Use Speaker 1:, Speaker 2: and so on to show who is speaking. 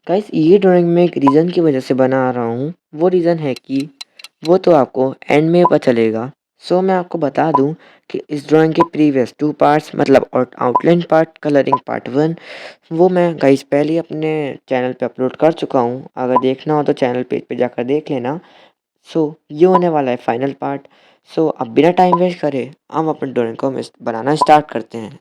Speaker 1: Guys ये drawing मैं एक रीज़न की वजह से बना रहा हूँ। वो रीज़न है कि वो तो आपको एंड में पता चलेगा। सो मैं आपको बता दूँ कि इस ड्राइंग के प्रीवियस 2 पार्ट्स मतलब आउटलाइन पार्ट, कलरिंग पार्ट 1 वो मैं गाइस पहले ही अपने चैनल पे अपलोड कर चुका हूँ। अगर देखना हो तो चैनल पेज पे जाकर देख लेना। सो ये होने वाला है फाइनल पार्ट। सो अब बिना टाइम वेस्ट करे हम अपने ड्राइंग को बनाना स्टार्ट करते हैं।